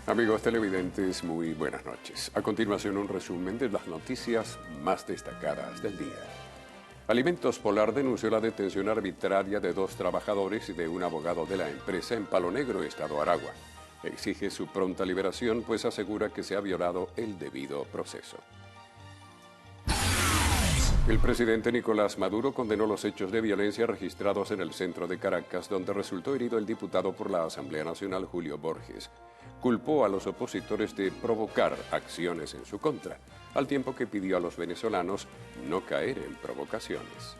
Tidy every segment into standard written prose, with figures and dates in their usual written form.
Amigos televidentes, muy buenas noches. A continuación, un resumen de las noticias más destacadas del día. Alimentos Polar denunció la detención arbitraria de 2 trabajadores y de un abogado de la empresa en Palo Negro, Estado Aragua. Exige su pronta liberación, pues asegura que se ha violado el debido proceso. El presidente Nicolás Maduro condenó los hechos de violencia registrados en el centro de Caracas, donde resultó herido el diputado por la Asamblea Nacional, Julio Borges. Culpó a los opositores de provocar acciones en su contra, al tiempo que pidió a los venezolanos no caer en provocaciones.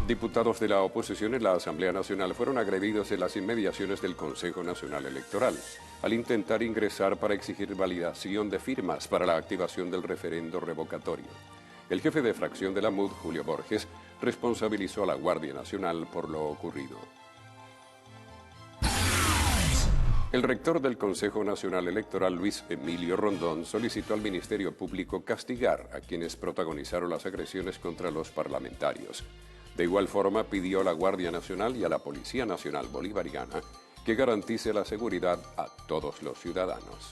Diputados de la oposición en la Asamblea Nacional fueron agredidos en las inmediaciones del Consejo Nacional Electoral, al intentar ingresar para exigir validación de firmas para la activación del referendo revocatorio. El jefe de fracción de la MUD, Julio Borges, responsabilizó a la Guardia Nacional por lo ocurrido. El rector del Consejo Nacional Electoral, Luis Emilio Rondón, solicitó al Ministerio Público castigar a quienes protagonizaron las agresiones contra los parlamentarios. De igual forma, pidió a la Guardia Nacional y a la Policía Nacional Bolivariana que garantice la seguridad a todos los ciudadanos.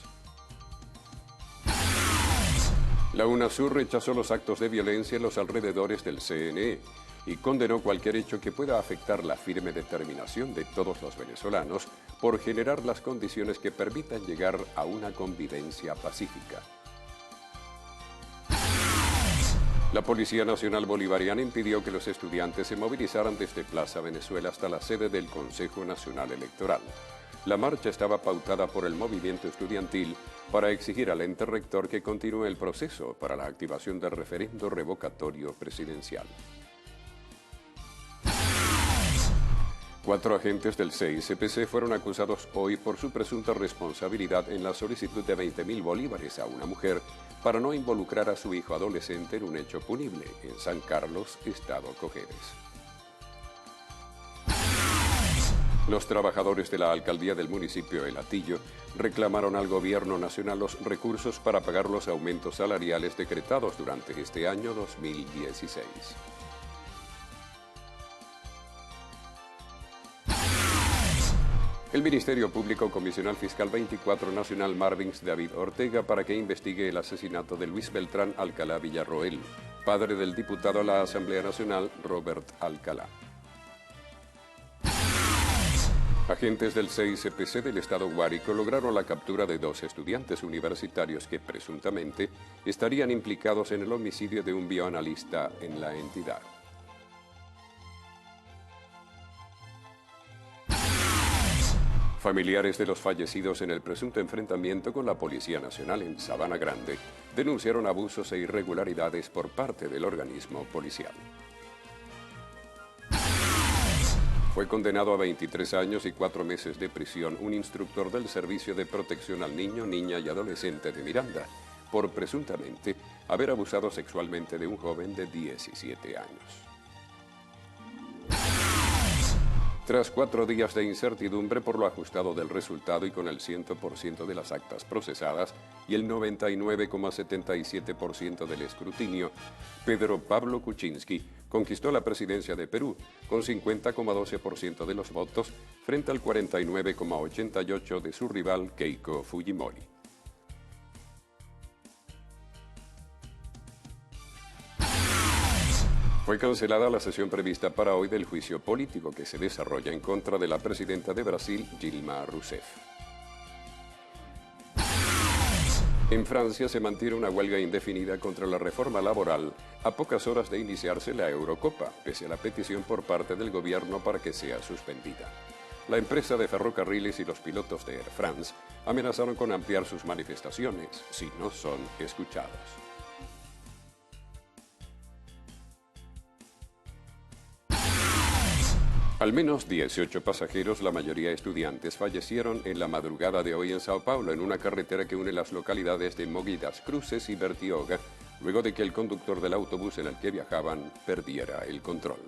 La UNASUR rechazó los actos de violencia en los alrededores del CNE y condenó cualquier hecho que pueda afectar la firme determinación de todos los venezolanos por generar las condiciones que permitan llegar a una convivencia pacífica. La Policía Nacional Bolivariana impidió que los estudiantes se movilizaran desde Plaza Venezuela hasta la sede del Consejo Nacional Electoral. La marcha estaba pautada por el movimiento estudiantil para exigir al ente rector que continúe el proceso para la activación del referendo revocatorio presidencial. 4 agentes del CICPC fueron acusados hoy por su presunta responsabilidad en la solicitud de 20.000 bolívares a una mujer para no involucrar a su hijo adolescente en un hecho punible en San Carlos, Estado Cojedes. Los trabajadores de la alcaldía del municipio El Hatillo reclamaron al gobierno nacional los recursos para pagar los aumentos salariales decretados durante este año 2016. El Ministerio Público comisionó al fiscal 24 nacional Marvins David Ortega para que investigue el asesinato de Luis Beltrán Alcalá Villarroel, padre del diputado a la Asamblea Nacional Robert Alcalá. Agentes del CICPC del estado Guárico lograron la captura de 2 estudiantes universitarios que presuntamente estarían implicados en el homicidio de un bioanalista en la entidad. Familiares de los fallecidos en el presunto enfrentamiento con la Policía Nacional en Sabana Grande denunciaron abusos e irregularidades por parte del organismo policial. Fue condenado a 23 años y 4 meses de prisión un instructor del Servicio de Protección al Niño, Niña y Adolescente de Miranda por presuntamente haber abusado sexualmente de un joven de 17 años. Tras 4 días de incertidumbre por lo ajustado del resultado y con el 100% de las actas procesadas y el 99,77% del escrutinio, Pedro Pablo Kuczynski conquistó la presidencia de Perú con 50,12% de los votos frente al 49,88% de su rival Keiko Fujimori. Fue cancelada la sesión prevista para hoy del juicio político que se desarrolla en contra de la presidenta de Brasil, Dilma Rousseff. En Francia se mantiene una huelga indefinida contra la reforma laboral a pocas horas de iniciarse la Eurocopa, pese a la petición por parte del gobierno para que sea suspendida. La empresa de ferrocarriles y los pilotos de Air France amenazaron con ampliar sus manifestaciones si no son escuchados. Al menos 18 pasajeros, la mayoría estudiantes, fallecieron en la madrugada de hoy en Sao Paulo, en una carretera que une las localidades de Mogi das Cruzes y Bertioga, luego de que el conductor del autobús en el que viajaban perdiera el control.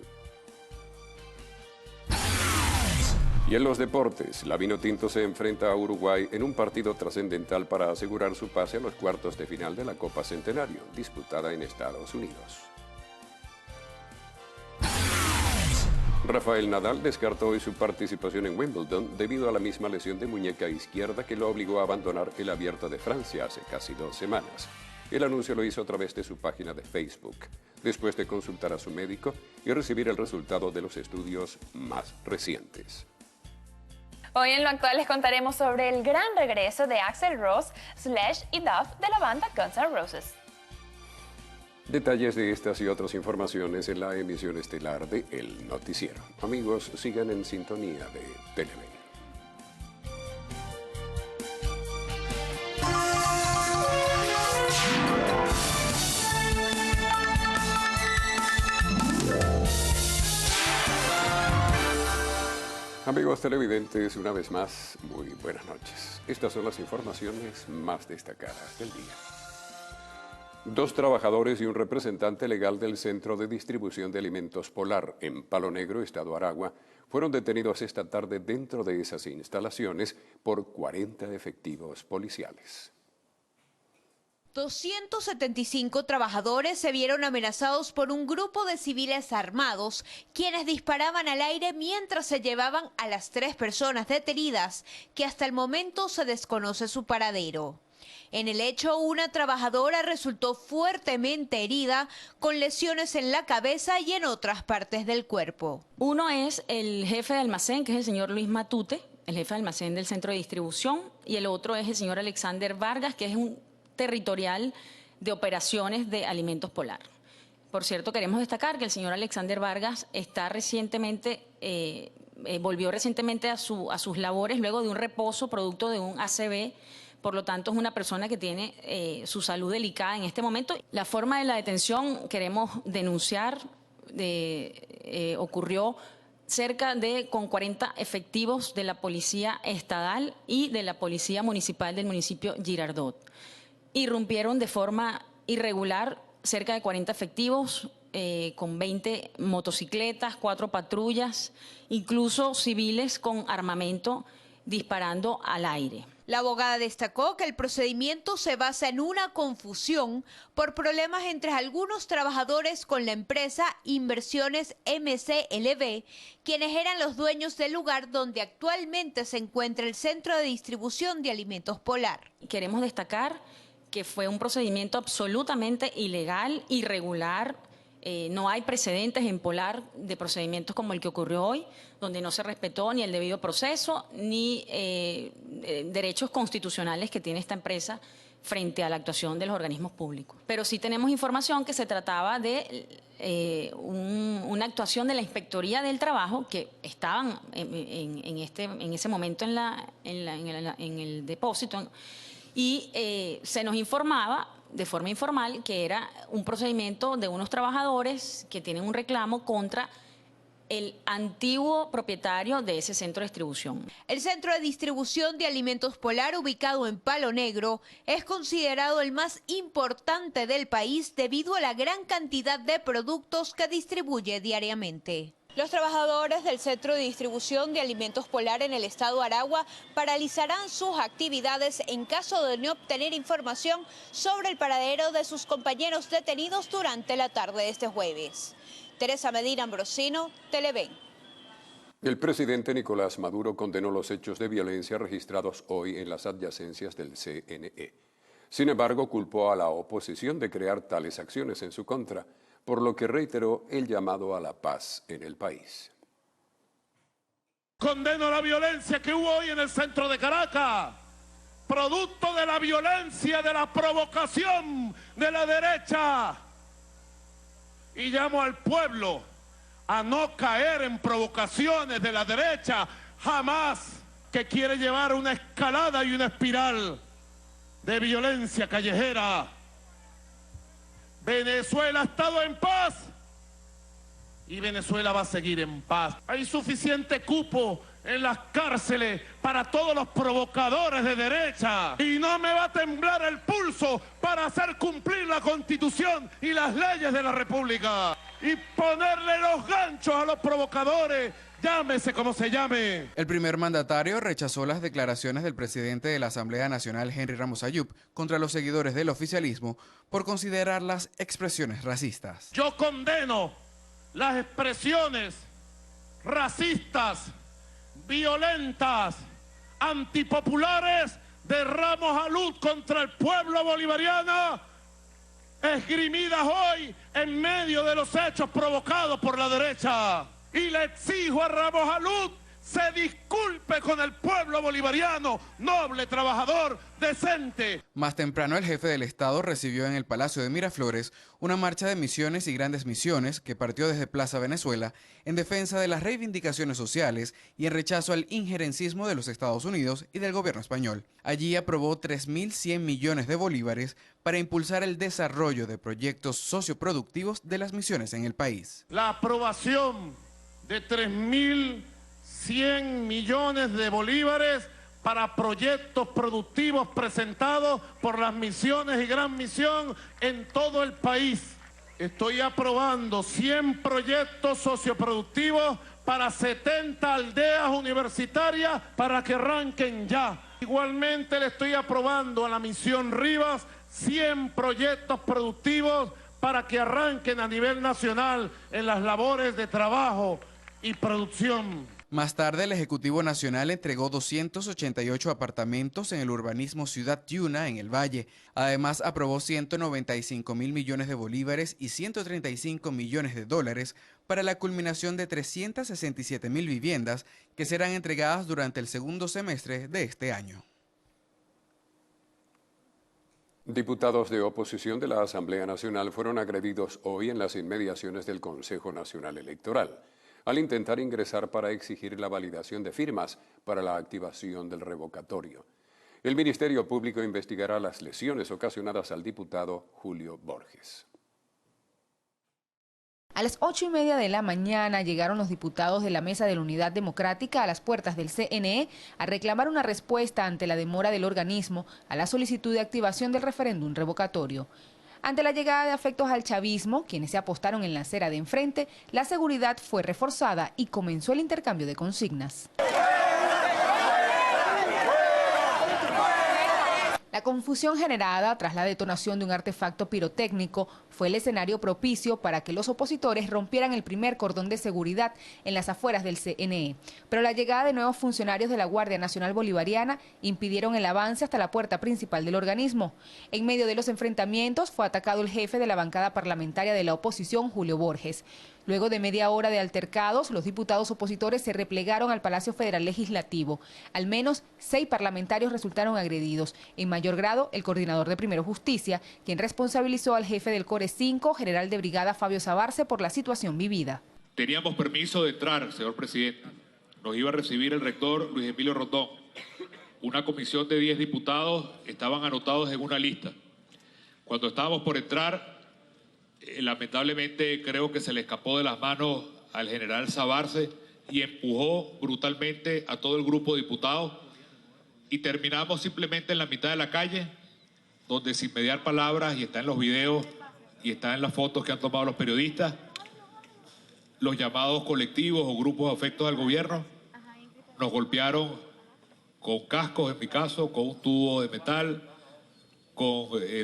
Y en los deportes, la Vinotinto se enfrenta a Uruguay en un partido trascendental para asegurar su pase a los cuartos de final de la Copa Centenario, disputada en Estados Unidos. Rafael Nadal descartó hoy su participación en Wimbledon debido a la misma lesión de muñeca izquierda que lo obligó a abandonar el Abierto de Francia hace casi 2 semanas. El anuncio lo hizo a través de su página de Facebook, después de consultar a su médico y recibir el resultado de los estudios más recientes. Hoy en Lo Actual les contaremos sobre el gran regreso de Axl Rose, Slash y Duff de la banda Guns N' Roses. Detalles de estas y otras informaciones en la emisión estelar de El Noticiero. Amigos, sigan en sintonía de Televen. Amigos televidentes, una vez más, muy buenas noches. Estas son las informaciones más destacadas del día. 2 trabajadores y un representante legal del Centro de Distribución de Alimentos Polar en Palo Negro, Estado Aragua, fueron detenidos esta tarde dentro de esas instalaciones por 40 efectivos policiales. 275 trabajadores se vieron amenazados por un grupo de civiles armados, quienes disparaban al aire mientras se llevaban a las 3 personas detenidas, que hasta el momento se desconoce su paradero. En el hecho, una trabajadora resultó fuertemente herida, con lesiones en la cabeza y en otras partes del cuerpo. Uno es el jefe de almacén, que es el señor Luis Matute, el jefe de almacén del centro de distribución, y el otro es el señor Alexander Vargas, que es un territorial de operaciones de alimentos polar. Por cierto, queremos destacar que el señor Alexander Vargas está volvió recientemente a sus labores luego de un reposo producto de un ACV. Por lo tanto, es una persona que tiene su salud delicada en este momento. La forma de la detención, queremos denunciar, ocurrió con 40 efectivos de la Policía Estadal y de la Policía Municipal del municipio Girardot. Irrumpieron de forma irregular cerca de 40 efectivos, con 20 motocicletas, 4 patrullas, incluso civiles con armamento disparando al aire. La abogada destacó que el procedimiento se basa en una confusión por problemas entre algunos trabajadores con la empresa Inversiones MCLB, quienes eran los dueños del lugar donde actualmente se encuentra el Centro de Distribución de Alimentos Polar. Queremos destacar que fue un procedimiento absolutamente ilegal, irregular. No hay precedentes en Polar de procedimientos como el que ocurrió hoy, donde no se respetó ni el debido proceso ni derechos constitucionales que tiene esta empresa frente a la actuación de los organismos públicos. Pero sí tenemos información que se trataba de una actuación de la Inspectoría del Trabajo, que estaban en ese momento en el depósito, y se nos informaba de forma informal que era un procedimiento de unos trabajadores que tienen un reclamo contra el antiguo propietario de ese centro de distribución. El Centro de Distribución de Alimentos Polar, ubicado en Palo Negro, es considerado el más importante del país debido a la gran cantidad de productos que distribuye diariamente. Los trabajadores del Centro de Distribución de Alimentos Polar en el estado Aragua paralizarán sus actividades en caso de no obtener información sobre el paradero de sus compañeros detenidos durante la tarde de este jueves. Teresa Medina Ambrosino, Televen. El presidente Nicolás Maduro condenó los hechos de violencia registrados hoy en las adyacencias del CNE. Sin embargo, culpó a la oposición de crear tales acciones en su contra, por lo que reiteró el llamado a la paz en el país. Condeno la violencia que hubo hoy en el centro de Caracas, producto de la violencia, de la provocación de la derecha. Y llamo al pueblo a no caer en provocaciones de la derecha, jamás, que quiere llevar una escalada y una espiral de violencia callejera. Venezuela ha estado en paz y Venezuela va a seguir en paz. Hay suficiente cupo en las cárceles para todos los provocadores de derecha y no me va a temblar el pulso para hacer cumplir la Constitución y las leyes de la República y ponerle los ganchos a los provocadores, llámese como se llame. El primer mandatario rechazó las declaraciones del presidente de la Asamblea Nacional, Henry Ramos Ayub, contra los seguidores del oficialismo por considerarlas expresiones racistas. Yo condeno las expresiones racistas, violentas, antipopulares de Ramos Alud contra el pueblo bolivariano, esgrimidas hoy en medio de los hechos provocados por la derecha. Y le exijo a Ramos Alud se disculpe con el pueblo bolivariano, noble, trabajador, decente. Más temprano, el jefe del Estado recibió en el Palacio de Miraflores una marcha de misiones y grandes misiones que partió desde Plaza Venezuela en defensa de las reivindicaciones sociales y en rechazo al injerencismo de los Estados Unidos y del gobierno español. Allí aprobó 3.100 millones de bolívares para impulsar el desarrollo de proyectos socioproductivos de las misiones en el país. La aprobación de 3.100 millones de bolívares para proyectos productivos presentados por las misiones y Gran Misión en todo el país. Estoy aprobando 100 proyectos socioproductivos para 70 aldeas universitarias para que arranquen ya. Igualmente le estoy aprobando a la Misión Rivas 100 proyectos productivos para que arranquen a nivel nacional en las labores de trabajo y producción. Más tarde, el Ejecutivo Nacional entregó 288 apartamentos en el urbanismo Ciudad Yuna, en el Valle. Además, aprobó 195.000 millones de bolívares y 135 millones de dólares para la culminación de 367.000 viviendas que serán entregadas durante el segundo semestre de este año. Diputados de oposición de la Asamblea Nacional fueron agredidos hoy en las inmediaciones del Consejo Nacional Electoral, al intentar ingresar para exigir la validación de firmas para la activación del revocatorio. El Ministerio Público investigará las lesiones ocasionadas al diputado Julio Borges. A las 8:30 de la mañana llegaron los diputados de la Mesa de la Unidad Democrática a las puertas del CNE a reclamar una respuesta ante la demora del organismo a la solicitud de activación del referéndum revocatorio. Ante la llegada de afectos al chavismo, quienes se apostaron en la acera de enfrente, la seguridad fue reforzada y comenzó el intercambio de consignas. La confusión generada tras la detonación de un artefacto pirotécnico fue el escenario propicio para que los opositores rompieran el primer cordón de seguridad en las afueras del CNE. Pero la llegada de nuevos funcionarios de la Guardia Nacional Bolivariana impidieron el avance hasta la puerta principal del organismo. En medio de los enfrentamientos fue atacado el jefe de la bancada parlamentaria de la oposición, Julio Borges. Luego de media hora de altercados, los diputados opositores se replegaron al Palacio Federal Legislativo. Al menos 6 parlamentarios resultaron agredidos. En mayor grado, el coordinador de Primero Justicia, quien responsabilizó al jefe del Core 5, general de brigada Fabio Sabarce, por la situación vivida. Teníamos permiso de entrar, señor presidente. Nos iba a recibir el rector Luis Emilio Rondón. Una comisión de 10 diputados estaban anotados en una lista. Cuando estábamos por entrar, lamentablemente creo que se le escapó de las manos al general Sabarce y empujó brutalmente a todo el grupo de diputados y terminamos simplemente en la mitad de la calle, donde sin mediar palabras, y está en los videos y está en las fotos que han tomado los periodistas, los llamados colectivos o grupos afectos al gobierno nos golpearon con cascos, en mi caso, con un tubo de metal,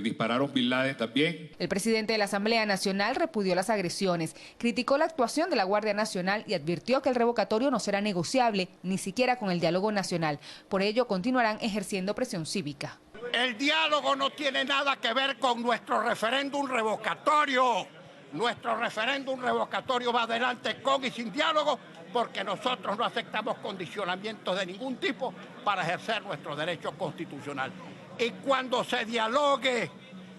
dispararon Bin Laden también. El presidente de la Asamblea Nacional repudió las agresiones, criticó la actuación de la Guardia Nacional y advirtió que el revocatorio no será negociable, ni siquiera con el diálogo nacional. Por ello, continuarán ejerciendo presión cívica. El diálogo no tiene nada que ver con nuestro referéndum revocatorio. Nuestro referéndum revocatorio va adelante con y sin diálogo, porque nosotros no aceptamos condicionamientos de ningún tipo para ejercer nuestro derecho constitucional. Y cuando se dialogue,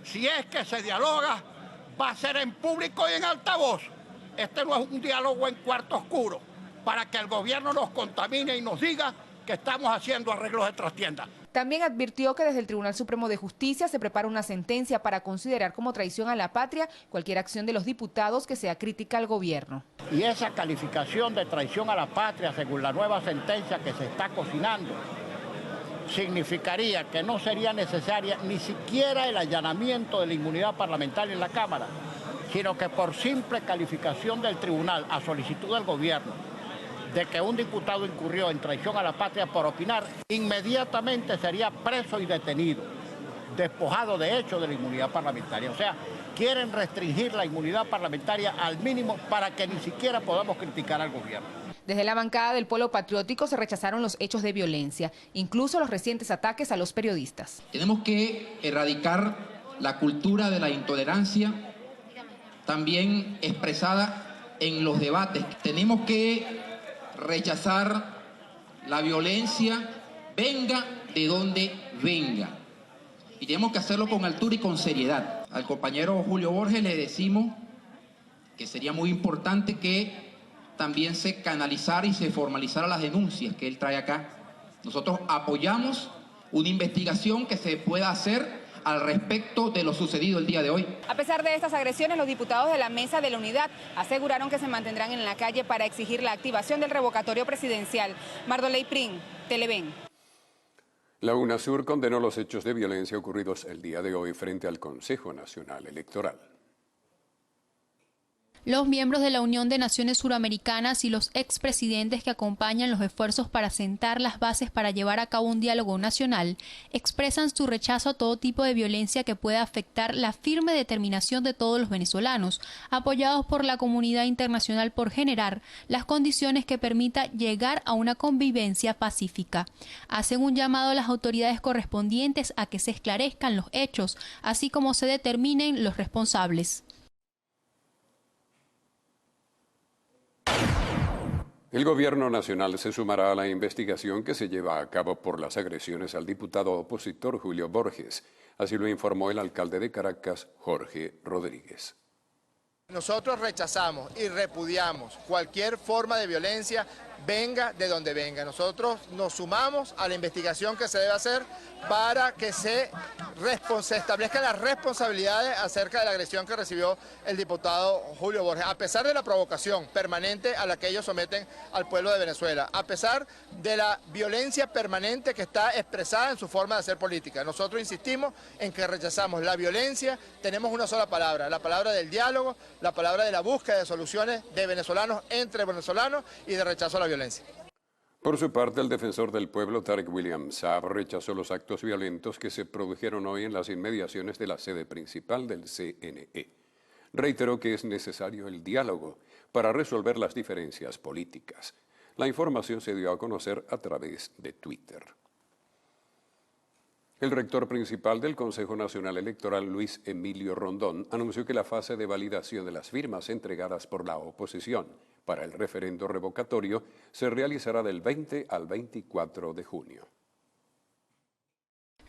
si es que se dialoga, va a ser en público y en altavoz. Este no es un diálogo en cuarto oscuro, para que el gobierno nos contamine y nos diga que estamos haciendo arreglos de trastienda. También advirtió que desde el Tribunal Supremo de Justicia se prepara una sentencia para considerar como traición a la patria cualquier acción de los diputados que sea crítica al gobierno. Y esa calificación de traición a la patria, según la nueva sentencia que se está cocinando, significaría que no sería necesaria ni siquiera el allanamiento de la inmunidad parlamentaria en la Cámara, sino que por simple calificación del tribunal a solicitud del gobierno de que un diputado incurrió en traición a la patria por opinar, inmediatamente sería preso y detenido, despojado de hecho de la inmunidad parlamentaria. O sea, quieren restringir la inmunidad parlamentaria al mínimo para que ni siquiera podamos criticar al gobierno. Desde la bancada del Polo Patriótico se rechazaron los hechos de violencia, incluso los recientes ataques a los periodistas. Tenemos que erradicar la cultura de la intolerancia, también expresada en los debates. Tenemos que rechazar la violencia, venga de donde venga. Y tenemos que hacerlo con altura y con seriedad. Al compañero Julio Borges le decimos que sería muy importante que también se canalizara y se formalizara las denuncias que él trae acá. Nosotros apoyamos una investigación que se pueda hacer al respecto de lo sucedido el día de hoy. A pesar de estas agresiones, los diputados de la Mesa de la Unidad aseguraron que se mantendrán en la calle para exigir la activación del revocatorio presidencial. Mardoley Prin, Televen. La UNASUR condenó los hechos de violencia ocurridos el día de hoy frente al Consejo Nacional Electoral. Los miembros de la Unión de Naciones Suramericanas y los expresidentes que acompañan los esfuerzos para sentar las bases para llevar a cabo un diálogo nacional expresan su rechazo a todo tipo de violencia que pueda afectar la firme determinación de todos los venezolanos, apoyados por la comunidad internacional por generar las condiciones que permita llegar a una convivencia pacífica. Hacen un llamado a las autoridades correspondientes a que se esclarezcan los hechos, así como se determinen los responsables. El Gobierno Nacional se sumará a la investigación que se lleva a cabo por las agresiones al diputado opositor Julio Borges. Así lo informó el alcalde de Caracas, Jorge Rodríguez. Nosotros rechazamos y repudiamos cualquier forma de violencia, venga de donde venga. Nosotros nos sumamos a la investigación que se debe hacer para que se establezcan las responsabilidades acerca de la agresión que recibió el diputado Julio Borges, a pesar de la provocación permanente a la que ellos someten al pueblo de Venezuela, a pesar de la violencia permanente que está expresada en su forma de hacer política. Nosotros insistimos en que rechazamos la violencia, tenemos una sola palabra, la palabra del diálogo, la palabra de la búsqueda de soluciones de venezolanos entre venezolanos y de rechazo a la violencia. Por su parte, el defensor del pueblo, Tarek William Saab, rechazó los actos violentos que se produjeron hoy en las inmediaciones de la sede principal del CNE. Reiteró que es necesario el diálogo para resolver las diferencias políticas. La información se dio a conocer a través de Twitter. El rector principal del Consejo Nacional Electoral, Luis Emilio Rondón, anunció que la fase de validación de las firmas entregadas por la oposición para el referendo revocatorio se realizará del 20 al 24 de junio.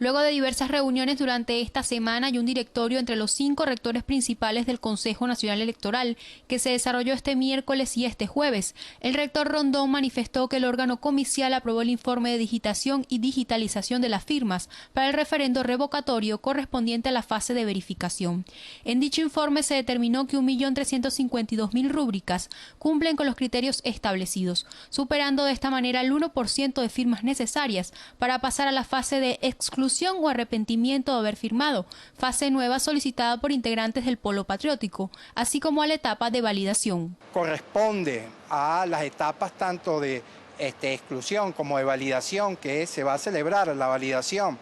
Luego de diversas reuniones durante esta semana y un directorio entre los 5 rectores principales del Consejo Nacional Electoral que se desarrolló este miércoles y este jueves, el rector Rondón manifestó que el órgano comicial aprobó el informe de digitación y digitalización de las firmas para el referendo revocatorio correspondiente a la fase de verificación. En dicho informe se determinó que 1.352.000 rúbricas cumplen con los criterios establecidos, superando de esta manera el 1% de firmas necesarias para pasar a la fase de exclusión o arrepentimiento de haber firmado, fase nueva solicitada por integrantes del Polo Patriótico, así como a la etapa de validación. Corresponde a las etapas tanto de exclusión como de validación, que se va a celebrar la validación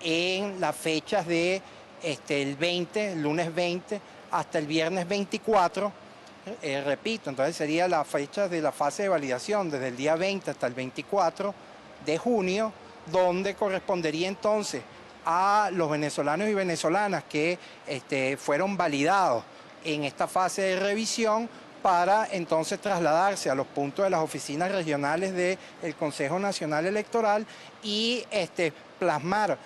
en las fechas de el lunes 20 hasta el viernes 24. Repito, entonces sería la fecha de la fase de validación desde el día 20 hasta el 24 de junio, donde correspondería entonces a los venezolanos y venezolanas que fueron validados en esta fase de revisión para entonces trasladarse a los puntos de las oficinas regionales del Consejo Nacional Electoral y plasmar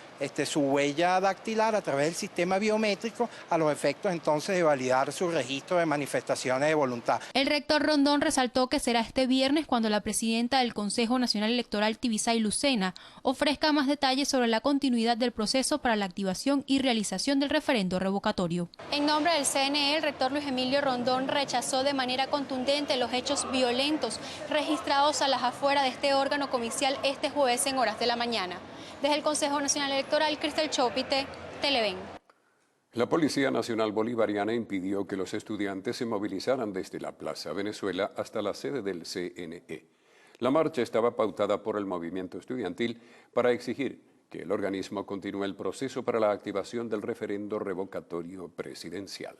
su huella dactilar a través del sistema biométrico a los efectos entonces de validar su registro de manifestaciones de voluntad. El rector Rondón resaltó que será este viernes cuando la presidenta del Consejo Nacional Electoral, Tibisay Lucena, ofrezca más detalles sobre la continuidad del proceso para la activación y realización del referendo revocatorio. En nombre del CNE, el rector Luis Emilio Rondón rechazó de manera contundente los hechos violentos registrados a las afueras de este órgano comicial este jueves en horas de la mañana. Desde el Consejo Nacional Electoral, Cristel Chopite, Televen. La Policía Nacional Bolivariana impidió que los estudiantes se movilizaran desde la Plaza Venezuela hasta la sede del CNE. La marcha estaba pautada por el movimiento estudiantil para exigir que el organismo continúe el proceso para la activación del referendo revocatorio presidencial.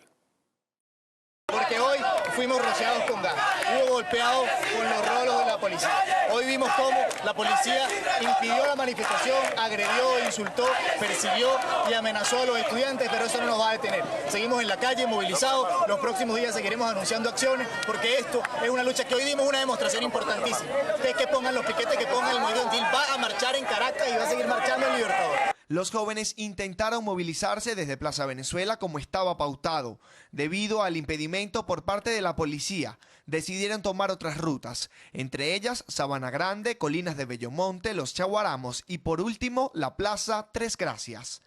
Porque hoy fuimos rociados con gas, hubo golpeados con los rolos de la policía. Hoy vimos cómo la policía impidió la manifestación, agredió, insultó, persiguió y amenazó a los estudiantes, pero eso no nos va a detener. Seguimos en la calle, movilizados, los próximos días seguiremos anunciando acciones, porque esto es una lucha que hoy dimos una demostración importantísima, que es que pongan los piquetes, que pongan el movimiento estudiantil, va a marchar en Caracas y va a seguir marchando en Libertador. Los jóvenes intentaron movilizarse desde Plaza Venezuela como estaba pautado. Debido al impedimento por parte de la policía, decidieron tomar otras rutas, entre ellas Sabana Grande, Colinas de Bellomonte, Los Chaguaramos y por último la Plaza Tres Gracias.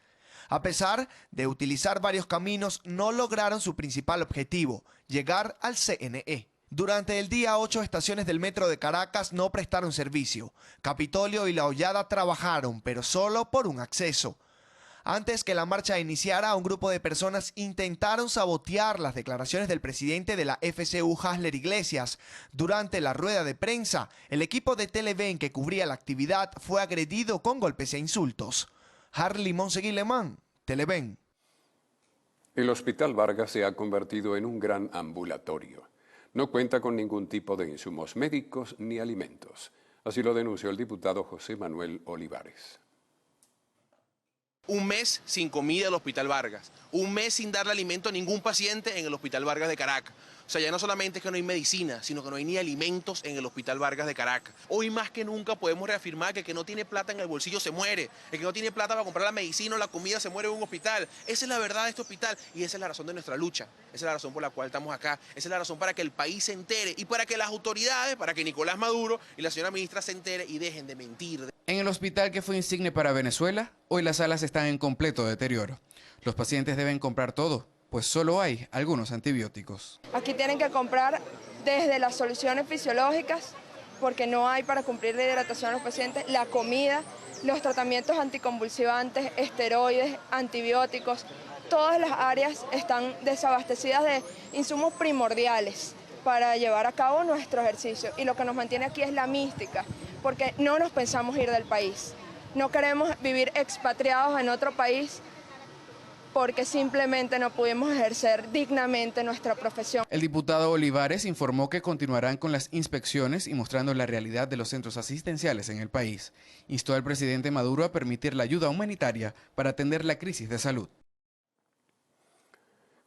A pesar de utilizar varios caminos, no lograron su principal objetivo, llegar al CNE. Durante el día, 8 estaciones del metro de Caracas no prestaron servicio. Capitolio y La Hollada trabajaron, pero solo por un acceso. Antes que la marcha iniciara, un grupo de personas intentaron sabotear las declaraciones del presidente de la FCU, Hasler Iglesias. Durante la rueda de prensa, el equipo de Televen que cubría la actividad fue agredido con golpes e insultos. Harley Monseguilemán, Televen. El Hospital Vargas se ha convertido en un gran ambulatorio. No cuenta con ningún tipo de insumos médicos ni alimentos. Así lo denunció el diputado José Manuel Olivares. Un mes sin comida al Hospital Vargas, un mes sin darle alimento a ningún paciente en el Hospital Vargas de Caracas. O sea, ya no solamente es que no hay medicina, sino que no hay ni alimentos en el Hospital Vargas de Caracas. Hoy más que nunca podemos reafirmar que el que no tiene plata en el bolsillo se muere. El que no tiene plata para comprar la medicina o la comida se muere en un hospital. Esa es la verdad de este hospital y esa es la razón de nuestra lucha. Esa es la razón por la cual estamos acá. Esa es la razón para que el país se entere y para que las autoridades, para que Nicolás Maduro y la señora ministra se entere y dejen de mentir. En el hospital que fue insigne para Venezuela, hoy las salas están en completo deterioro. Los pacientes deben comprar todo, pues solo hay algunos antibióticos. Aquí tienen que comprar desde las soluciones fisiológicas, porque no hay para cumplir la hidratación a los pacientes, la comida, los tratamientos anticonvulsivantes, esteroides, antibióticos. Todas las áreas están desabastecidas de insumos primordiales para llevar a cabo nuestro ejercicio. Y lo que nos mantiene aquí es la mística, porque no nos pensamos ir del país. No queremos vivir expatriados en otro país porque simplemente no pudimos ejercer dignamente nuestra profesión. El diputado Olivares informó que continuarán con las inspecciones y mostrando la realidad de los centros asistenciales en el país. Instó al presidente Maduro a permitir la ayuda humanitaria para atender la crisis de salud.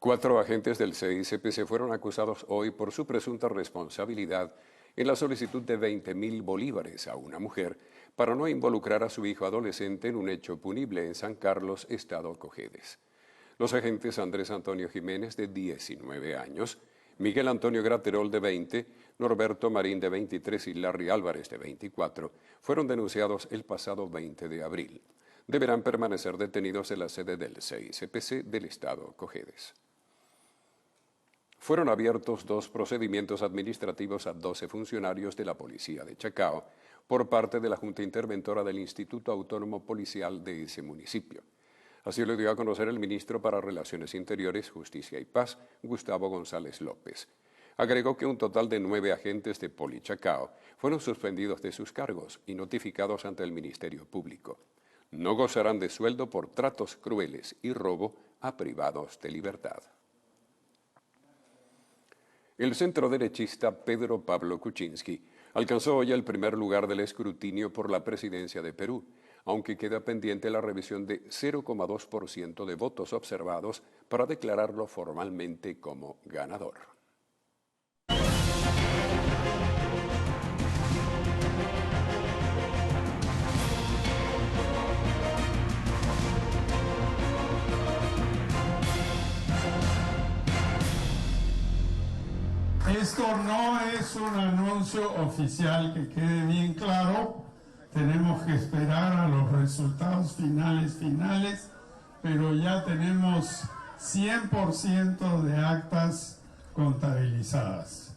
4 agentes del CICPC fueron acusados hoy por su presunta responsabilidad en la solicitud de 20.000 bolívares a una mujer para no involucrar a su hijo adolescente en un hecho punible en San Carlos, estado Cojedes. Los agentes Andrés Antonio Jiménez, de 19 años, Miguel Antonio Graterol, de 20, Norberto Marín, de 23 y Larry Álvarez, de 24, fueron denunciados el pasado 20 de abril. Deberán permanecer detenidos en la sede del CICPC del estado Cojedes. Fueron abiertos 2 procedimientos administrativos a 12 funcionarios de la Policía de Chacao por parte de la Junta Interventora del Instituto Autónomo Policial de ese municipio. Así lo dio a conocer el ministro para Relaciones Interiores, Justicia y Paz, Gustavo González López. Agregó que un total de 9 agentes de Poli Chacao fueron suspendidos de sus cargos y notificados ante el Ministerio Público. No gozarán de sueldo por tratos crueles y robo a privados de libertad. El centroderechista Pedro Pablo Kuczynski alcanzó hoy el primer lugar del escrutinio por la presidencia de Perú, aunque queda pendiente la revisión de 0,2% de votos observados para declararlo formalmente como ganador. Esto no es un anuncio oficial, que quede bien claro. Tenemos que esperar a los resultados finales, pero ya tenemos 100% de actas contabilizadas,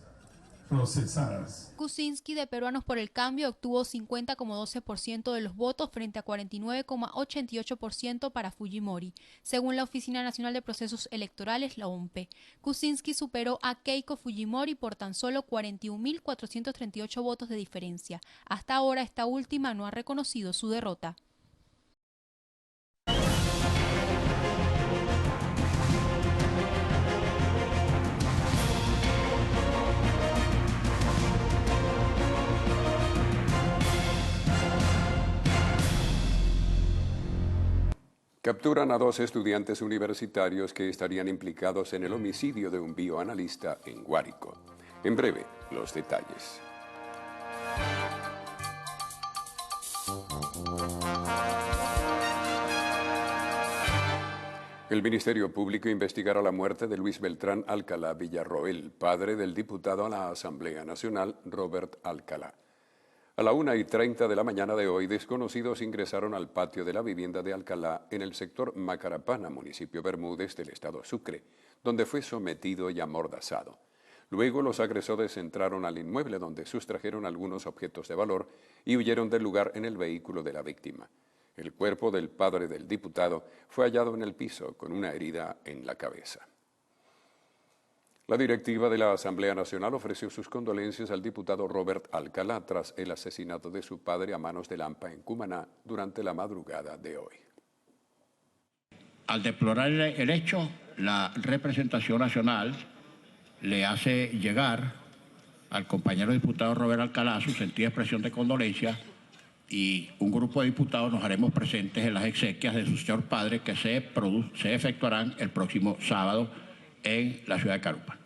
procesadas. Kuczynski, de Peruanos por el Cambio, obtuvo 50,12% de los votos frente a 49,88% para Fujimori, según la Oficina Nacional de Procesos Electorales, la OMP. Kuczynski superó a Keiko Fujimori por tan solo 41.438 votos de diferencia. Hasta ahora, esta última no ha reconocido su derrota. Capturan a 2 estudiantes universitarios que estarían implicados en el homicidio de un bioanalista en Guárico. En breve, los detalles. El Ministerio Público investigará la muerte de Luis Beltrán Alcalá Villarroel, padre del diputado a la Asamblea Nacional, Robert Alcalá. A la 1:30 de la mañana de hoy, desconocidos ingresaron al patio de la vivienda de Alcalá en el sector Macarapana, municipio Bermúdez del estado Sucre, donde fue sometido y amordazado. Luego los agresores entraron al inmueble donde sustrajeron algunos objetos de valor y huyeron del lugar en el vehículo de la víctima. El cuerpo del padre del diputado fue hallado en el piso con una herida en la cabeza. La directiva de la Asamblea Nacional ofreció sus condolencias al diputado Robert Alcalá tras el asesinato de su padre a manos del AMPA en Cumaná durante la madrugada de hoy. Al deplorar el hecho, la representación nacional le hace llegar al compañero diputado Robert Alcalá su sentida expresión de condolencia y un grupo de diputados nos haremos presentes en las exequias de su señor padre que se efectuarán el próximo sábado en la ciudad de Carúpano.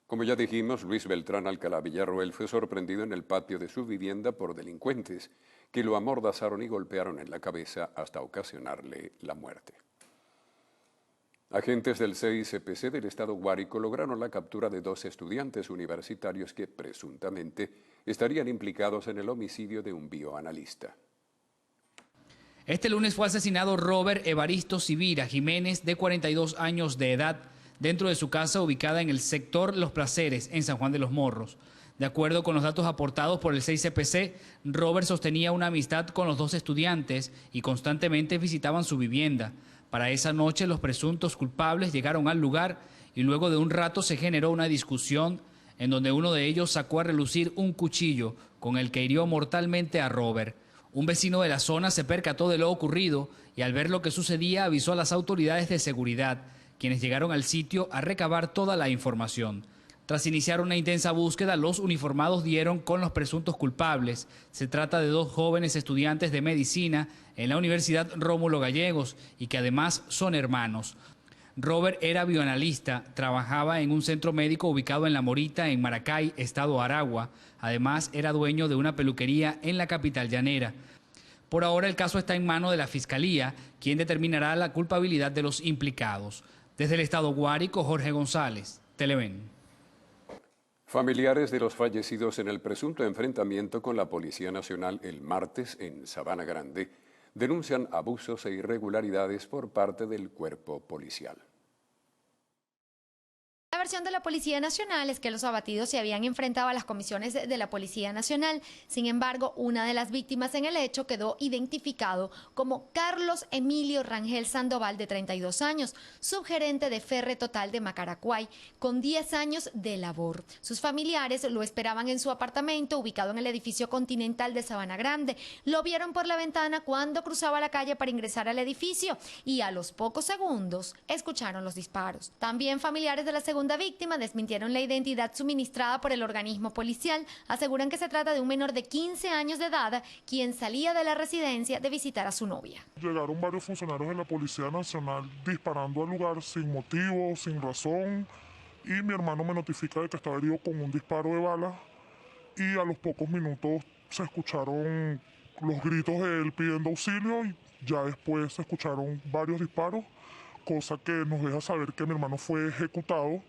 Como ya dijimos, Luis Beltrán Alcalá Villarroel fue sorprendido en el patio de su vivienda por delincuentes que lo amordazaron y golpearon en la cabeza hasta ocasionarle la muerte. Agentes del CICPC del estado Guárico lograron la captura de 2 estudiantes universitarios que presuntamente estarían implicados en el homicidio de un bioanalista. Este lunes fue asesinado Robert Evaristo Sibira Jiménez, de 42 años de edad, dentro de su casa ubicada en el sector Los Placeres, en San Juan de los Morros. De acuerdo con los datos aportados por el CICPC, Robert sostenía una amistad con los 2 estudiantes y constantemente visitaban su vivienda. Para esa noche los presuntos culpables llegaron al lugar y luego de un rato se generó una discusión en donde uno de ellos sacó a relucir un cuchillo con el que hirió mortalmente a Robert. Un vecino de la zona se percató de lo ocurrido y al ver lo que sucedía avisó a las autoridades de seguridad, quienes llegaron al sitio a recabar toda la información. Tras iniciar una intensa búsqueda, los uniformados dieron con los presuntos culpables. Se trata de 2 jóvenes estudiantes de medicina en la Universidad Rómulo Gallegos y que además son hermanos. Robert era bioanalista, trabajaba en un centro médico ubicado en La Morita, en Maracay, estado Aragua. Además, era dueño de una peluquería en la capital llanera. Por ahora el caso está en manos de la Fiscalía, quien determinará la culpabilidad de los implicados. Desde el estado Guárico, Jorge González, Televen. Familiares de los fallecidos en el presunto enfrentamiento con la Policía Nacional el martes en Sabana Grande denuncian abusos e irregularidades por parte del cuerpo policial. La versión de la Policía Nacional es que los abatidos se habían enfrentado a las comisiones de la Policía Nacional. Sin embargo, una de las víctimas en el hecho quedó identificado como Carlos Emilio Rangel Sandoval, de 32 años, subgerente de Ferre Total de Macaracuay, con 10 años de labor. Sus familiares lo esperaban en su apartamento, ubicado en el edificio Continental de Sabana Grande. Lo vieron por la ventana cuando cruzaba la calle para ingresar al edificio y a los pocos segundos escucharon los disparos. También familiares de la segunda víctima desmintieron la identidad suministrada por el organismo policial. Aseguran que se trata de un menor de 15 años de edad, quien salía de la residencia de visitar a su novia. Llegaron varios funcionarios de la Policía Nacional disparando al lugar sin motivo, sin razón, y mi hermano me notifica de que estaba herido con un disparo de bala, y a los pocos minutos se escucharon los gritos de él pidiendo auxilio y ya después se escucharon varios disparos, cosa que nos deja saber que mi hermano fue ejecutado,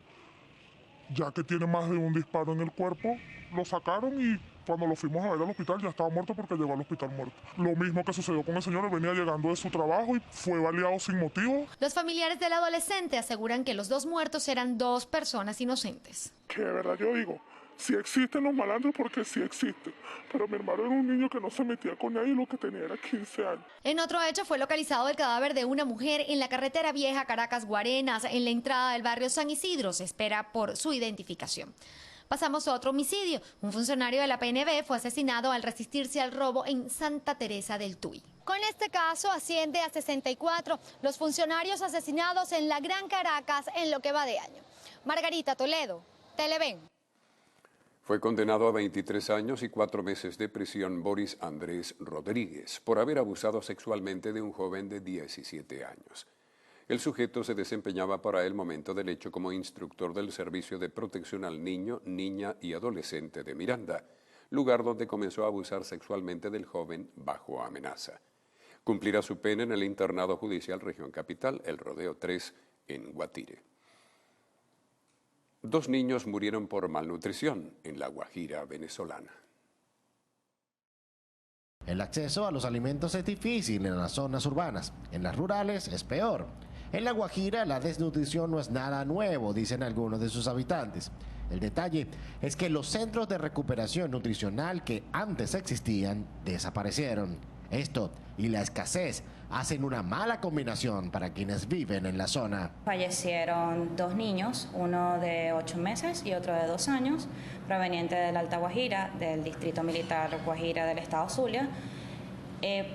ya que tiene más de un disparo en el cuerpo. Lo sacaron y cuando lo fuimos a ver al hospital ya estaba muerto porque llegó al hospital muerto. Lo mismo que sucedió con el señor, él venía llegando de su trabajo y fue baleado sin motivo. Los familiares del adolescente aseguran que los 2 muertos eran 2 personas inocentes. Que de verdad yo digo, sí existen los malandros porque sí existen, pero mi hermano era un niño que no se metía con nadie y lo que tenía era 15 años. En otro hecho fue localizado el cadáver de una mujer en la carretera vieja Caracas-Guarenas, en la entrada del barrio San Isidro. Se espera por su identificación. Pasamos a otro homicidio. Un funcionario de la PNB fue asesinado al resistirse al robo en Santa Teresa del Tuy. Con este caso asciende a 64 los funcionarios asesinados en la Gran Caracas en lo que va de año. Margarita Toledo, Televen. Fue condenado a 23 años y 4 meses de prisión Boris Andrés Rodríguez por haber abusado sexualmente de un joven de 17 años. El sujeto se desempeñaba para el momento del hecho como instructor del Servicio de Protección al Niño, Niña y Adolescente de Miranda, lugar donde comenzó a abusar sexualmente del joven bajo amenaza. Cumplirá su pena en el internado judicial Región Capital, El Rodeo 3, en Guatire. 2 niños murieron por malnutrición en La Guajira venezolana. El acceso a los alimentos es difícil en las zonas urbanas, en las rurales es peor. En La Guajira la desnutrición no es nada nuevo, dicen algunos de sus habitantes. El detalle es que los centros de recuperación nutricional que antes existían desaparecieron. Esto y la escasez hacen una mala combinación para quienes viven en la zona. Fallecieron 2 niños, uno de 8 meses y otro de 2 años, provenientes de la Alta Guajira, del Distrito Militar Guajira del Estado Zulia,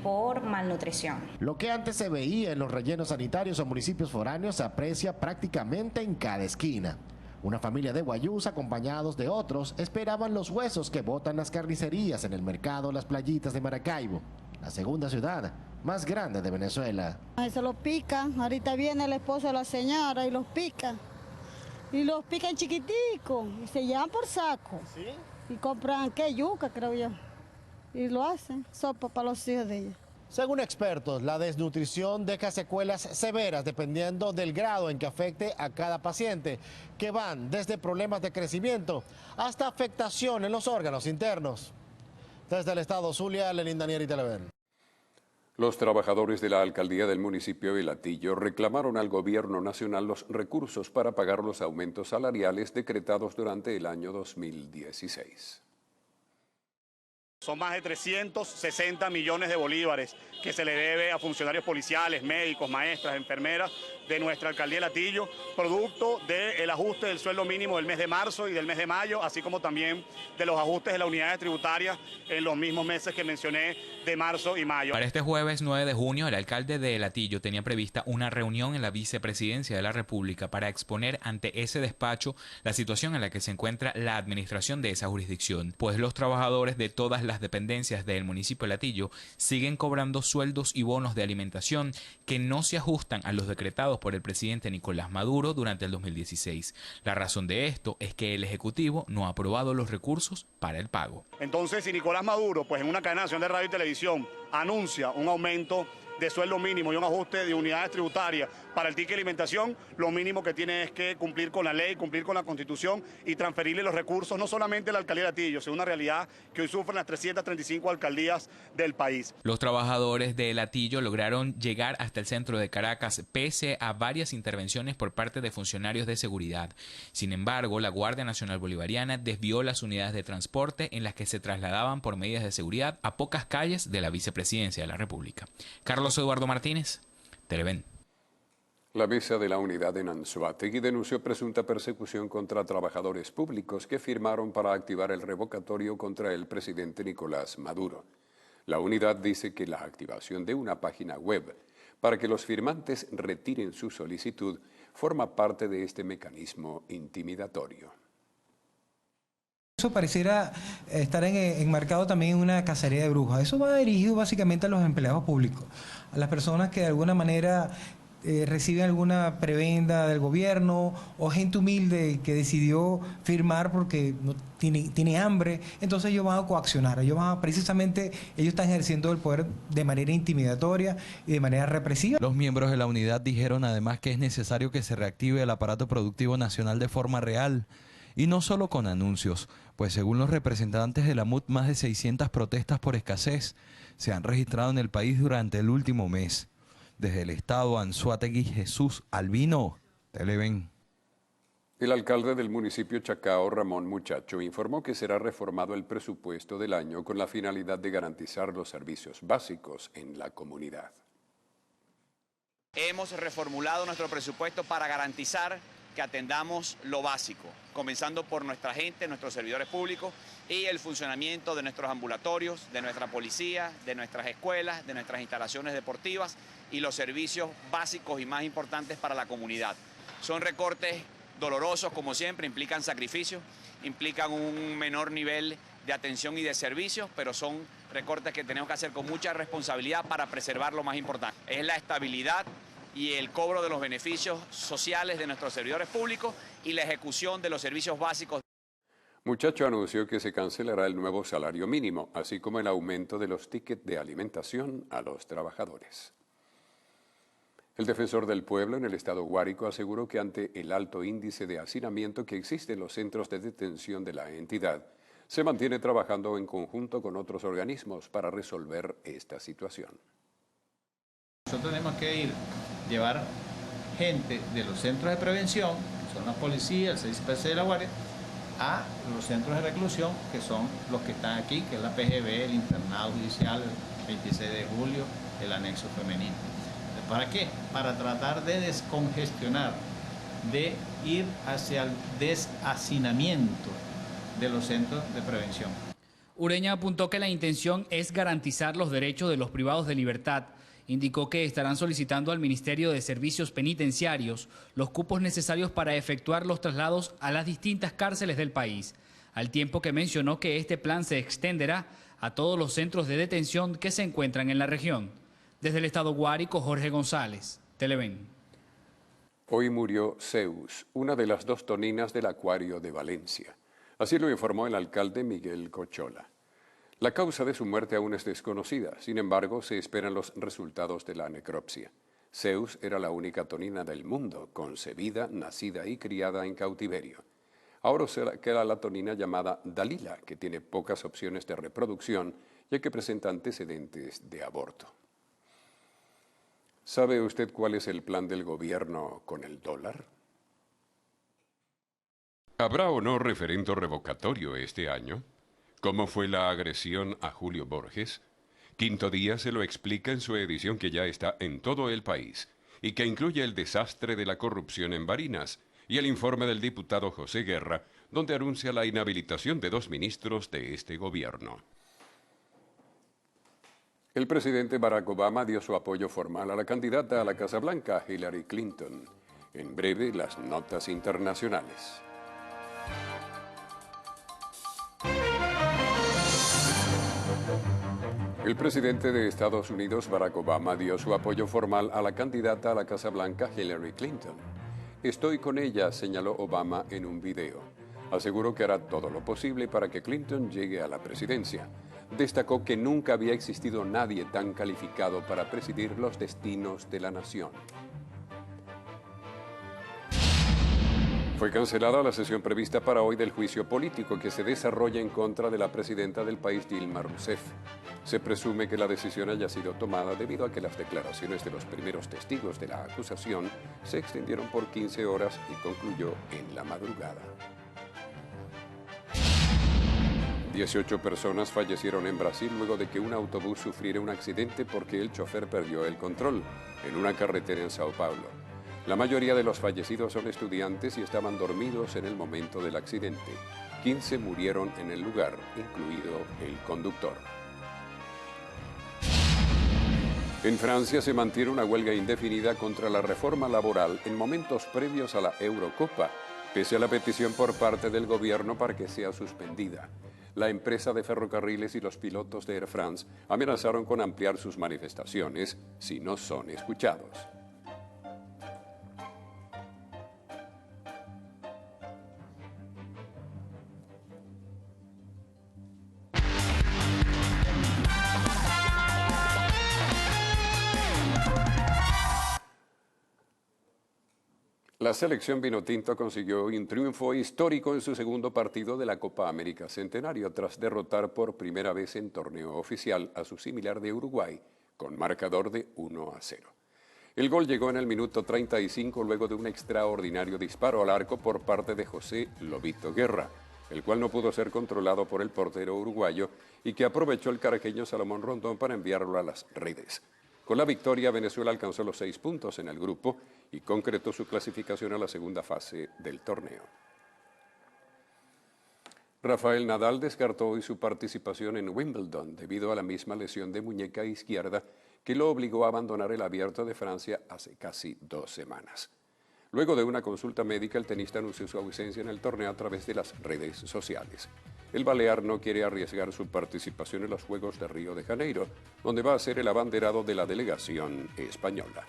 por malnutrición. Lo que antes se veía en los rellenos sanitarios o municipios foráneos se aprecia prácticamente en cada esquina. Una familia de guayús acompañados de otros esperaban los huesos que botan las carnicerías en el mercado Las Playitas de Maracaibo, la segunda ciudad más grande de Venezuela. Se los pican, ahorita viene el esposo de la señora y los pica. Y los pican chiquiticos y se llevan por saco. ¿Sí? Y compran, ¿qué? Yuca, creo yo. Y lo hacen, sopa para los hijos de ella. Según expertos, la desnutrición deja secuelas severas dependiendo del grado en que afecte a cada paciente, que van desde problemas de crecimiento hasta afectación en los órganos internos. Desde el estado Zulia, Lenín Daniel y Televen. Los trabajadores de la alcaldía del municipio de Latillo reclamaron al gobierno nacional los recursos para pagar los aumentos salariales decretados durante el año 2016. Son más de 360 millones de bolívares que se le debe a funcionarios policiales, médicos, maestras, enfermeras de nuestra alcaldía de Latillo, producto del ajuste del sueldo mínimo del mes de marzo y del mes de mayo, así como también de los ajustes de las unidades tributarias en los mismos meses que mencioné de marzo y mayo. Para este jueves 9 de junio, el alcalde de Latillo tenía prevista una reunión en la vicepresidencia de la República para exponer ante ese despacho la situación en la que se encuentra la administración de esa jurisdicción, pues los trabajadores de todas las dependencias del municipio de Latillo siguen cobrando sueldos y bonos de alimentación que no se ajustan a los decretados por el presidente Nicolás Maduro durante el 2016. La razón de esto es que el Ejecutivo no ha aprobado los recursos para el pago. Entonces, si Nicolás Maduro, pues en una cadena nacional de radio y televisión, anuncia un aumento de sueldo mínimo y un ajuste de unidades tributarias para el ticket de alimentación, lo mínimo que tiene es que cumplir con la ley, cumplir con la Constitución y transferirle los recursos no solamente a la alcaldía de Latillo, sino una realidad que hoy sufren las 335 alcaldías del país. Los trabajadores de Latillo lograron llegar hasta el centro de Caracas pese a varias intervenciones por parte de funcionarios de seguridad. Sin embargo, la Guardia Nacional Bolivariana desvió las unidades de transporte en las que se trasladaban por medidas de seguridad a pocas calles de la vicepresidencia de la República. Carlos Eduardo Martínez, Televen. La mesa de la unidad en Anzoátegui denunció presunta persecución contra trabajadores públicos que firmaron para activar el revocatorio contra el presidente Nicolás Maduro. La unidad dice que la activación de una página web para que los firmantes retiren su solicitud forma parte de este mecanismo intimidatorio. Eso pareciera estar enmarcado también en una cacería de brujas. Eso va dirigido básicamente a los empleados públicos, a las personas que de alguna manera reciben alguna prebenda del gobierno o gente humilde que decidió firmar porque no tiene hambre. Entonces ellos van a coaccionar, ellos están ejerciendo el poder de manera intimidatoria y de manera represiva. Los miembros de la unidad dijeron además que es necesario que se reactive el aparato productivo nacional de forma real. Y no solo con anuncios, pues según los representantes de la MUT, más de 600 protestas por escasez se han registrado en el país durante el último mes. Desde el estado Anzoátegui, Jesús Albino, Televen. El alcalde del municipio Chacao, Ramón Muchacho, informó que será reformado el presupuesto del año con la finalidad de garantizar los servicios básicos en la comunidad. Hemos reformulado nuestro presupuesto para garantizar que atendamos lo básico, comenzando por nuestra gente, nuestros servidores públicos y el funcionamiento de nuestros ambulatorios, de nuestra policía, de nuestras escuelas, de nuestras instalaciones deportivas y los servicios básicos y más importantes para la comunidad. Son recortes dolorosos, como siempre, implican sacrificios implican un menor nivel de atención y de servicios, pero son recortes que tenemos que hacer con mucha responsabilidad para preservar lo más importante. Es la estabilidad y el cobro de los beneficios sociales de nuestros servidores públicos y la ejecución de los servicios básicos. Muchacho anunció que se cancelará el nuevo salario mínimo, así como el aumento de los tickets de alimentación a los trabajadores. El defensor del pueblo en el estado Guárico aseguró que ante el alto índice de hacinamiento que existe en los centros de detención de la entidad, se mantiene trabajando en conjunto con otros organismos para resolver esta situación. Nosotros tenemos que llevar gente de los centros de prevención, que son la policía, el CICPC de la Guardia, a los centros de reclusión, que son los que están aquí, que es la PGB, el internado judicial, el 26 de julio, el anexo femenino. ¿Para qué? Para tratar de descongestionar, de ir hacia el deshacinamiento de los centros de prevención. Ureña apuntó que la intención es garantizar los derechos de los privados de libertad. Indicó que estarán solicitando al Ministerio de Servicios Penitenciarios los cupos necesarios para efectuar los traslados a las distintas cárceles del país, al tiempo que mencionó que este plan se extenderá a todos los centros de detención que se encuentran en la región. Desde el estado Guárico, Jorge González, Televen. Hoy murió Zeus, una de las 2 toninas del acuario de Valencia. Así lo informó el alcalde Miguel Cochola. La causa de su muerte aún es desconocida, sin embargo, se esperan los resultados de la necropsia. Zeus era la única tonina del mundo, concebida, nacida y criada en cautiverio. Ahora queda la tonina llamada Dalila, que tiene pocas opciones de reproducción, ya que presenta antecedentes de aborto. ¿Sabe usted cuál es el plan del gobierno con el dólar? ¿Habrá o no referendo revocatorio este año? ¿Cómo fue la agresión a Julio Borges? Quinto Día se lo explica en su edición que ya está en todo el país y que incluye el desastre de la corrupción en Barinas y el informe del diputado José Guerra, donde anuncia la inhabilitación de 2 ministros de este gobierno. El presidente Barack Obama dio su apoyo formal a la candidata a la Casa Blanca, Hillary Clinton. En breve, las notas internacionales. El presidente de Estados Unidos, Barack Obama, dio su apoyo formal a la candidata a la Casa Blanca, Hillary Clinton. Estoy con ella, señaló Obama en un video. Aseguró que hará todo lo posible para que Clinton llegue a la presidencia. Destacó que nunca había existido nadie tan calificado para presidir los destinos de la nación. Fue cancelada la sesión prevista para hoy del juicio político que se desarrolla en contra de la presidenta del país, Dilma Rousseff. Se presume que la decisión haya sido tomada debido a que las declaraciones de los primeros testigos de la acusación se extendieron por 15 horas y concluyó en la madrugada. 18 personas fallecieron en Brasil luego de que un autobús sufriera un accidente porque el chofer perdió el control en una carretera en Sao Paulo. La mayoría de los fallecidos son estudiantes y estaban dormidos en el momento del accidente. 15 murieron en el lugar, incluido el conductor. En Francia se mantiene una huelga indefinida contra la reforma laboral en momentos previos a la Eurocopa, pese a la petición por parte del gobierno para que sea suspendida. La empresa de ferrocarriles y los pilotos de Air France amenazaron con ampliar sus manifestaciones si no son escuchados. La selección vinotinto consiguió un triunfo histórico en su segundo partido de la Copa América Centenario tras derrotar por primera vez en torneo oficial a su similar de Uruguay con marcador de 1-0. El gol llegó en el minuto 35 luego de un extraordinario disparo al arco por parte de José Lobito Guerra, el cual no pudo ser controlado por el portero uruguayo y que aprovechó el caraqueño Salomón Rondón para enviarlo a las redes. Con la victoria, Venezuela alcanzó los 6 puntos en el grupo y concretó su clasificación a la segunda fase del torneo. Rafael Nadal descartó hoy su participación en Wimbledon debido a la misma lesión de muñeca izquierda que lo obligó a abandonar el Abierto de Francia hace casi 2 semanas. Luego de una consulta médica, el tenista anunció su ausencia en el torneo a través de las redes sociales. El balear no quiere arriesgar su participación en los Juegos de Río de Janeiro, donde va a ser el abanderado de la delegación española.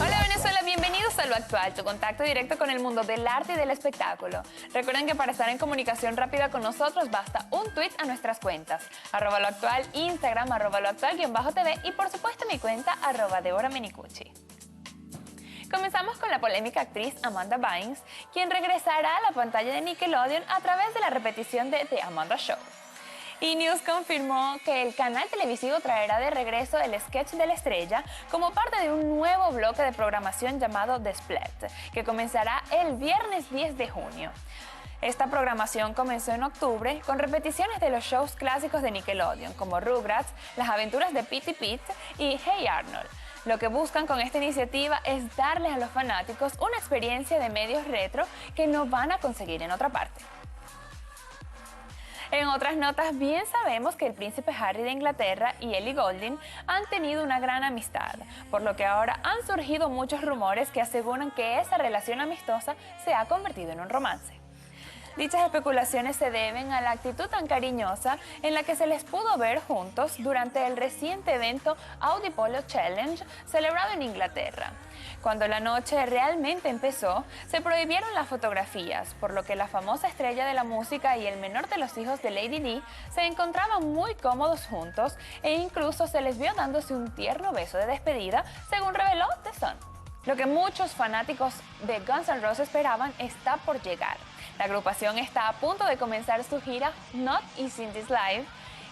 Hola Venezuela, bienvenidos a Lo Actual, tu contacto directo con el mundo del arte y del espectáculo. Recuerden que para estar en comunicación rápida con nosotros basta un tuit a nuestras cuentas, @loactual, Instagram, @loactual_tv y por supuesto mi cuenta, @DeborahMenicucci. Comenzamos con la polémica actriz Amanda Bynes, quien regresará a la pantalla de Nickelodeon a través de la repetición de The Amanda Show. E! News confirmó que el canal televisivo traerá de regreso el sketch de la estrella como parte de un nuevo bloque de programación llamado The Split, que comenzará el viernes 10 de junio. Esta programación comenzó en octubre con repeticiones de los shows clásicos de Nickelodeon, como Rugrats, Las Aventuras de Pete y Pete y Hey Arnold. Lo que buscan con esta iniciativa es darles a los fanáticos una experiencia de medios retro que no van a conseguir en otra parte. En otras notas, bien sabemos que el príncipe Harry de Inglaterra y Ellie Goulding han tenido una gran amistad, por lo que ahora han surgido muchos rumores que aseguran que esa relación amistosa se ha convertido en un romance. Dichas especulaciones se deben a la actitud tan cariñosa en la que se les pudo ver juntos durante el reciente evento Audi Polo Challenge celebrado en Inglaterra. Cuando la noche realmente empezó, se prohibieron las fotografías, por lo que la famosa estrella de la música y el menor de los hijos de Lady Di se encontraban muy cómodos juntos e incluso se les vio dándose un tierno beso de despedida, según reveló The Sun. Lo que muchos fanáticos de Guns N' Roses esperaban está por llegar. La agrupación está a punto de comenzar su gira Not Easy This Live,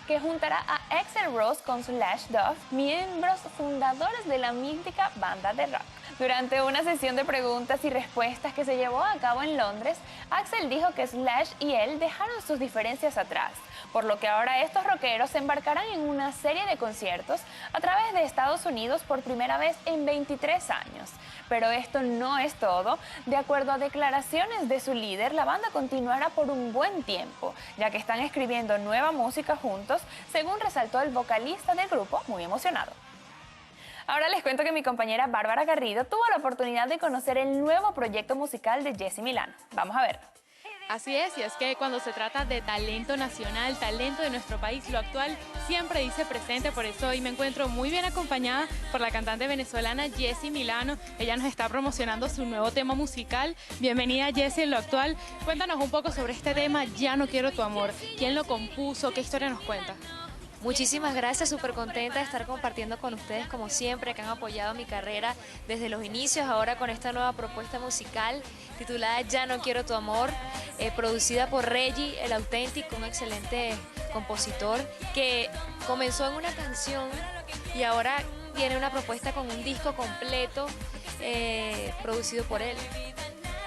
que juntará a Axl Rose con Slash Duff, miembros fundadores de la mítica banda de rock. Durante una sesión de preguntas y respuestas que se llevó a cabo en Londres, Axl dijo que Slash y él dejaron sus diferencias atrás, por lo que ahora estos rockeros se embarcarán en una serie de conciertos a través de Estados Unidos por primera vez en 23 años. Pero esto no es todo. De acuerdo a declaraciones de su líder, la banda continuará por un buen tiempo, ya que están escribiendo nueva música juntos, según resaltó el vocalista del grupo, muy emocionado. Ahora les cuento que mi compañera Bárbara Garrido tuvo la oportunidad de conocer el nuevo proyecto musical de Jessie Milano. Vamos a verlo. Así es, y es que cuando se trata de talento nacional, talento de nuestro país, Lo Actual siempre dice presente. Por eso hoy me encuentro muy bien acompañada por la cantante venezolana Jessie Milano. Ella nos está promocionando su nuevo tema musical. Bienvenida Jessie en Lo Actual. Cuéntanos un poco sobre este tema, Ya no quiero tu amor. ¿Quién lo compuso? ¿Qué historia nos cuenta? Muchísimas gracias, súper contenta de estar compartiendo con ustedes como siempre, que han apoyado mi carrera desde los inicios, ahora con esta nueva propuesta musical titulada Ya no quiero tu amor, producida por Reggie, el auténtico, un excelente compositor que comenzó en una canción y ahora tiene una propuesta con un disco completo producido por él.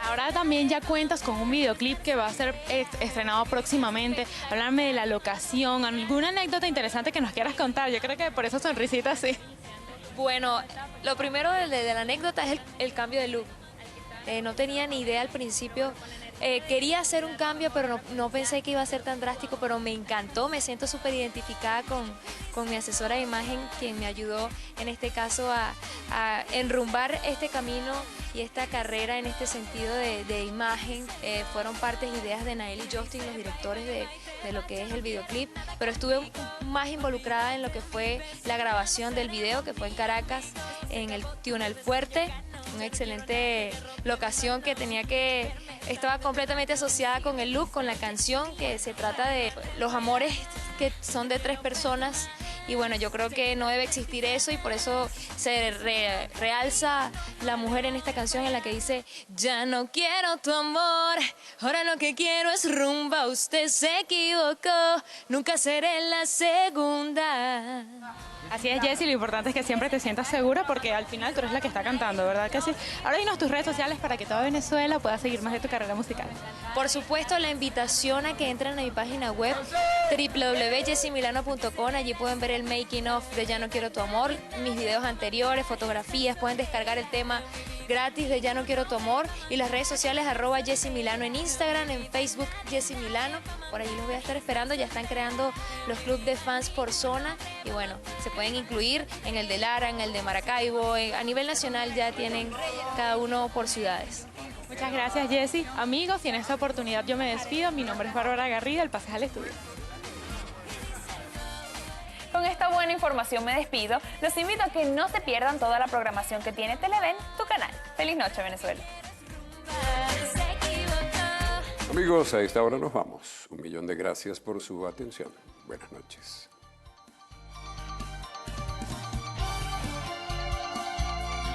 Ahora también ya cuentas con un videoclip que va a ser estrenado próximamente. Háblame de la locación, alguna anécdota interesante que nos quieras contar. Yo creo que por esa sonrisita sí. Bueno, lo primero de la anécdota es el cambio de look. No tenía ni idea al principio. Quería hacer un cambio, pero no pensé que iba a ser tan drástico, pero me encantó. Me siento súper identificada con mi asesora de imagen, quien me ayudó en este caso a enrumbar este camino y esta carrera en este sentido de imagen. Fueron partes e ideas de Nael y Justin, los directores de lo que es el videoclip, pero estuve más involucrada en lo que fue la grabación del video, que fue en Caracas, en el Túnel Fuerte, una excelente locación que estaba completamente asociada con el look, con la canción, que se trata de los amores que son de 3 personas. Y bueno, yo creo que no debe existir eso y por eso se realza la mujer en esta canción en la que dice: ya no quiero tu amor, ahora lo que quiero es rumba, usted se equivocó, nunca seré la segunda. Así es, Jessie, lo importante es que siempre te sientas segura porque al final tú eres la que está cantando, ¿verdad que sí? Ahora dinos tus redes sociales para que toda Venezuela pueda seguir más de tu carrera musical. Por supuesto, la invitación a que entren a mi página web www.jessiemilano.com. Allí pueden ver el making of de Ya no quiero tu amor, mis videos anteriores, fotografías, pueden descargar el tema gratis de Ya No Quiero Tu Amor y las redes sociales @JessieMilano en Instagram, en Facebook Jessie Milano. Por allí los voy a estar esperando, ya están creando los clubes de fans por zona y bueno, se pueden incluir en el de Lara, en el de Maracaibo, a nivel nacional ya tienen cada uno por ciudades. Muchas gracias, Jessie. Amigos, y en esta oportunidad yo me despido. Mi nombre es Bárbara Garrido, el pasaje al estudio. Con esta buena información me despido. Los invito a que no se pierdan toda la programación que tiene Televen, tu canal. Feliz noche, Venezuela. Amigos, a esta hora nos vamos. 1 millón de gracias por su atención. Buenas noches.